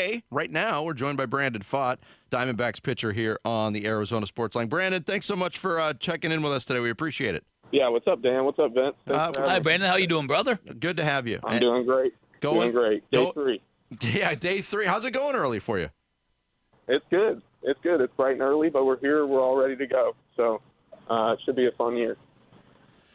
today, right now, we're joined by Brandon Pfaadt, Diamondbacks pitcher here on the Arizona Sports Line. Brandon, thanks so much for checking in with us today. We appreciate it. Yeah, what's up, Dan? What's up, Vince? Hi, Brandon. How you doing, brother? Good to have you. I'm doing great. Doing great. Day 3. Yeah, day 3. How's it going early for you? It's good. It's bright and early, but we're here. We're all ready to go. So it should be a fun year.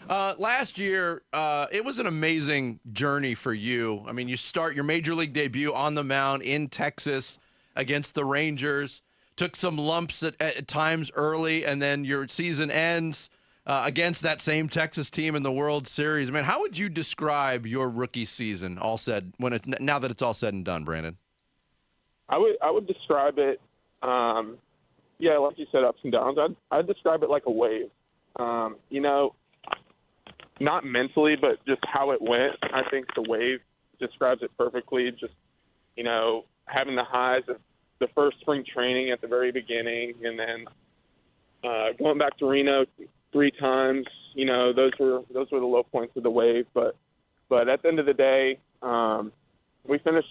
Last year, it was an amazing journey for you. I mean, you start your major league debut on the mound in Texas against the Rangers, took some lumps at times early, and then your season ends against that same Texas team in the World Series. Man, how would you describe your rookie season, now that it's all said and done, Brandon? I would describe it, like you said, ups and downs. I'd describe it like a wave. Not mentally, but just how it went. I think the wave describes it perfectly. Just, having the highs of the first spring training at the very beginning, and then going back to Reno 3 times. Those were the low points of the wave. But at the end of the day, we finished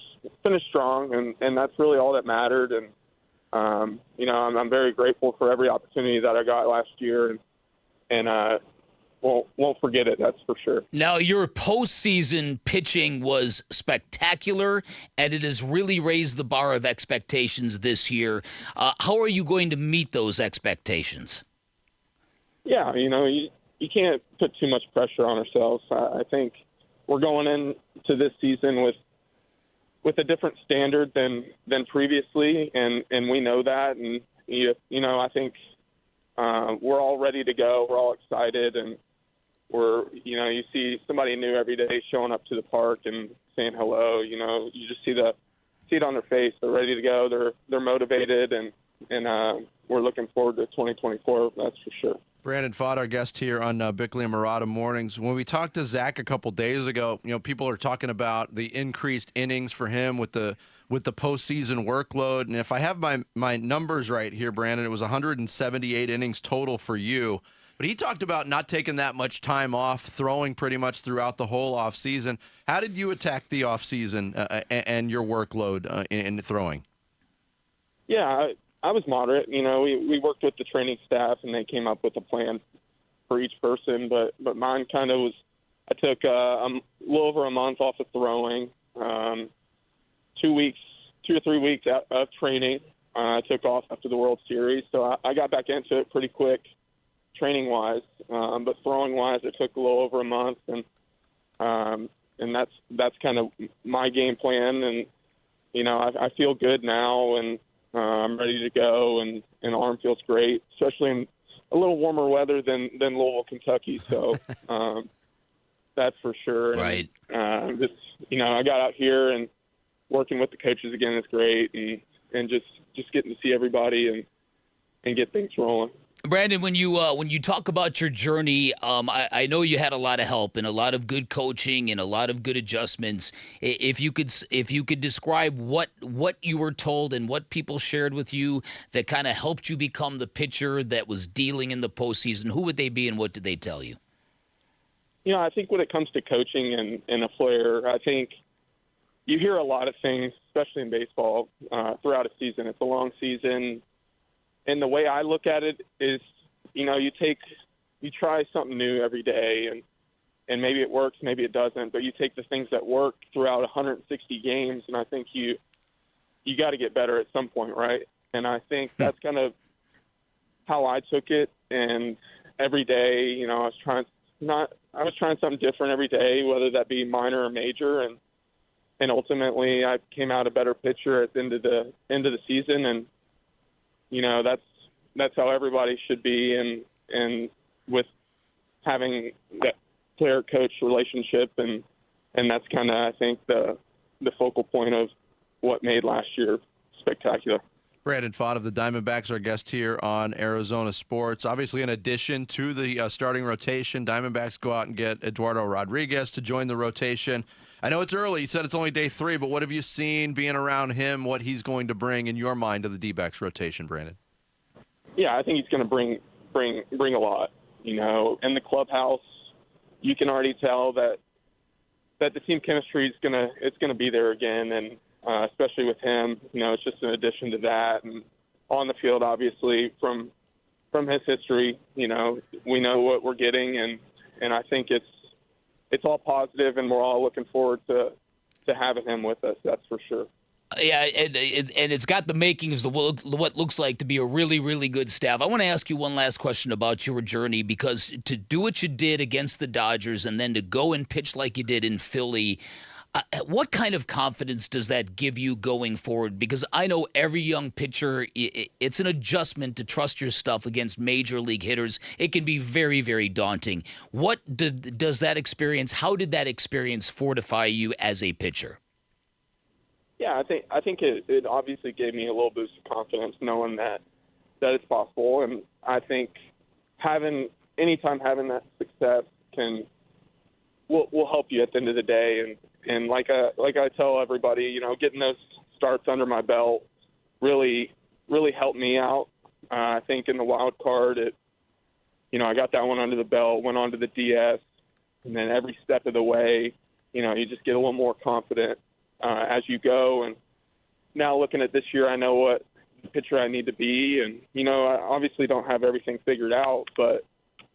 strong, and that's really all that mattered. And I'm very grateful for every opportunity that I got last year, and won't forget it, that's for sure. Now, your postseason pitching was spectacular, and it has really raised the bar of expectations this year. How are you going to meet those expectations? Yeah, you can't put too much pressure on ourselves. I think we're going into this season with a different standard than previously, and we know that. And I think we're all ready to go. We're all excited, and you see somebody new every day showing up to the park and saying hello. You just see it on their face. They're ready to go. They're motivated, and we're looking forward to 2024. That's for sure. Brandon Pfaadt, our guest here on Bickley Marotta Mornings. When we talked to Zach a couple days ago, people are talking about the increased innings for him with the postseason workload. And if I have my numbers right here, Brandon, it was 178 innings total for you. But he talked about not taking that much time off, throwing pretty much throughout the whole offseason. How did you attack the offseason and your workload in throwing? Yeah, I was moderate. We worked with the training staff, and they came up with a plan for each person. But mine kind of was, I took a little over a month off of throwing, 2 or 3 weeks of training. I took off after the World Series, so I got back into it pretty quick, training-wise. But throwing-wise, it took a little over a month, and that's kind of my game plan. And I feel good now, and I'm ready to go, and the arm feels great, especially in a little warmer weather than Louisville, Kentucky. So that's for sure. Right. And, I got out here, and working with the coaches again is great, and just getting to see everybody and get things rolling. Brandon, when you talk about your journey, I know you had a lot of help and a lot of good coaching and a lot of good adjustments. If you could describe what you were told and what people shared with you that kind of helped you become the pitcher that was dealing in the postseason, who would they be and what did they tell you? I think when it comes to coaching and a player, I think you hear a lot of things, especially in baseball, throughout a season. It's a long season. And the way I look at it is, you try something new every day, and maybe it works, maybe it doesn't, but you take the things that work throughout 160 games, and I think you got to get better at some point, right? And I think that's kind of how I took it. And every day, I was trying something different every day, whether that be minor or major, and ultimately I came out a better pitcher at the end of the season. And that's how everybody should be, and with having that player-coach relationship, and that's kind of, I think, the focal point of what made last year spectacular. Brandon Pfaadt of the Diamondbacks, our guest here on Arizona Sports. Obviously, in addition to the starting rotation, Diamondbacks go out and get Eduardo Rodriguez to join the rotation. I know it's early. You said it's only day 3, but what have you seen being around him, what he's going to bring in your mind to the D-backs rotation, Brandon? Yeah, I think he's going to bring a lot. In the clubhouse, you can already tell that the team chemistry is going to be there again, especially with him. It's just an addition to that. And on the field, obviously, from his history, we know what we're getting, and I think it's all positive, and we're all looking forward to having him with us. That's for sure. Yeah, and it's got the makings of what looks like to be a really, really good staff. I want to ask you one last question about your journey, because to do what you did against the Dodgers and then to go and pitch like you did in Philly, what kind of confidence does that give you going forward? Because I know every young pitcher, it's an adjustment to trust your stuff against major league hitters. It can be very, very daunting. What does that experience, how did that experience fortify you as a pitcher? Yeah, I think it obviously gave me a little boost of confidence knowing that it's possible, and I think anytime having that success will help you at the end of the day, and like I tell everybody, getting those starts under my belt really helped me out. I think in the wild card, I got that one under the belt, went on to the DS, and then every step of the way, you just get a little more confident as you go. And now looking at this year, I know what pitcher I need to be. And, I obviously don't have everything figured out, but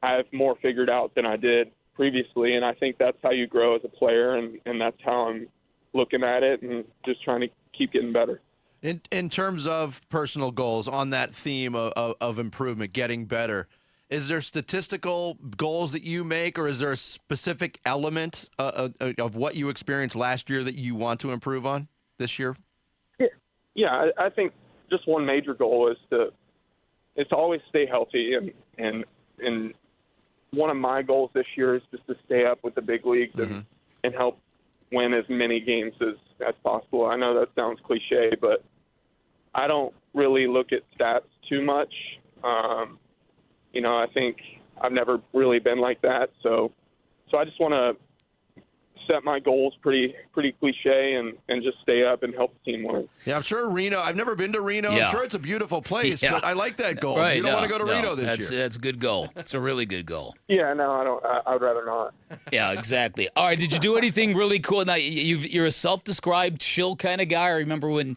I have more figured out than I did previously. And I think that's how you grow as a player. And that's how I'm looking at it and just trying to keep getting better. In terms of personal goals, on that theme of improvement, getting better, is there statistical goals that you make, or is there a specific element of what you experienced last year that you want to improve on this year? Yeah, I think just one major goal is to always stay healthy, and one of my goals this year is just to stay up with the big leagues and help win as many games as possible. I know that sounds cliche, but I don't really look at stats too much. I think I've never really been like that. So I just want to set my goals pretty cliche and just stay up and help the team win. Yeah, I'm sure Reno. I've never been to Reno. Yeah. I'm sure it's a beautiful place, Yeah. but I like that goal. Right, You don't want to go to Reno this year. That's a good goal. It's a really good goal. Yeah, no, I don't. I would rather not. Yeah, exactly. All right, did you do anything really cool? Now, you're a self-described chill kind of guy. I remember when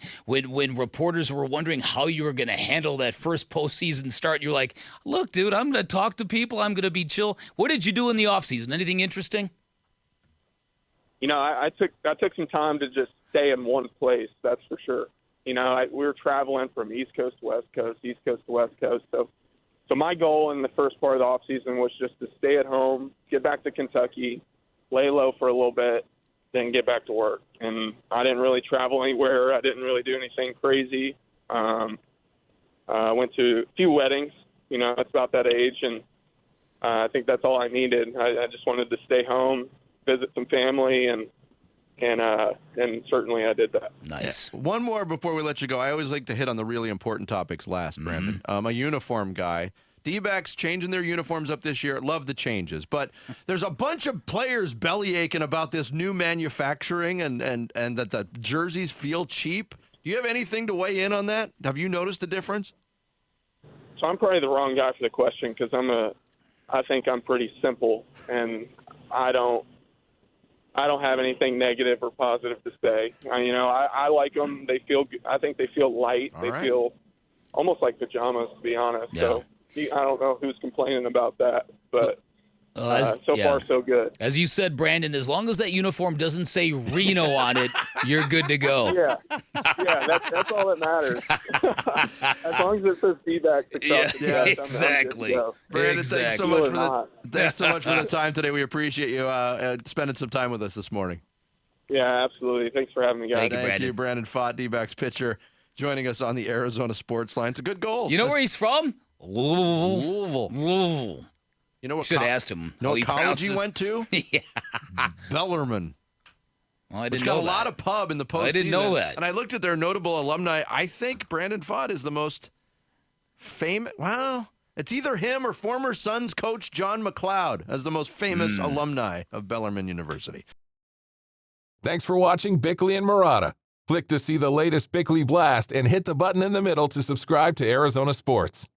reporters were wondering how you were going to handle that first postseason start. You're like, look, dude, I'm going to talk to people. I'm going to be chill. What did you do in the offseason? Anything interesting? I took some time to just stay in one place. That's for sure. We were traveling from East Coast to West Coast, East Coast to West Coast. So my goal in the first part of the offseason was just to stay at home, get back to Kentucky, lay low for a little bit, then get back to work. And I didn't really travel anywhere. I didn't really do anything crazy. I went to a few weddings. It's about that age, and I think that's all I needed. I just wanted to stay home, visit some family, and certainly I did that. Nice. One more before we let you go. I always like to hit on the really important topics last, Brandon. I'm a uniform guy. D-backs changing their uniforms up this year. Love the changes. But there's a bunch of players belly aching about this new manufacturing and that the jerseys feel cheap. Do you have anything to weigh in on that? Have you noticed a difference? So I'm probably the wrong guy for the question because I think I'm pretty simple, and I don't have anything negative or positive to say. I like them. They feel good. I think they feel light. All they right. feel almost like pajamas, to be honest. Yeah. So I don't know who's complaining about that, but so yeah. far so good. As you said, Brandon, as long as that uniform doesn't say Reno on it, you're good to go. Yeah, that's all that matters. As long as it says D-backs across the chest, exactly. I'm good to go. Brandon, Exactly. thanks so much for the time today. We appreciate you spending some time with us this morning. Yeah, absolutely. Thanks for having me, guys. Thank you, Thank Brandon. you, Brandon Pfaadt, D-backs pitcher, joining us on the Arizona Sports Line. It's a good goal. You know where he's from? Louisville. Louisville. You know what? Should have asked him. Know how what he college he pronounces- went to? Yeah. Bellarmine. Well, I Which didn't got know a that. lot of pub in the postseason. I didn't know that. And I looked at their notable alumni. I think Brandon Pfaadt is the most famous. Well, it's either him or former Suns coach John McLeod as the most famous alumni of Bellarmine University. Thanks for watching Bickley and Marotta. Click to see the latest Bickley Blast and hit the button in the middle to subscribe to Arizona Sports.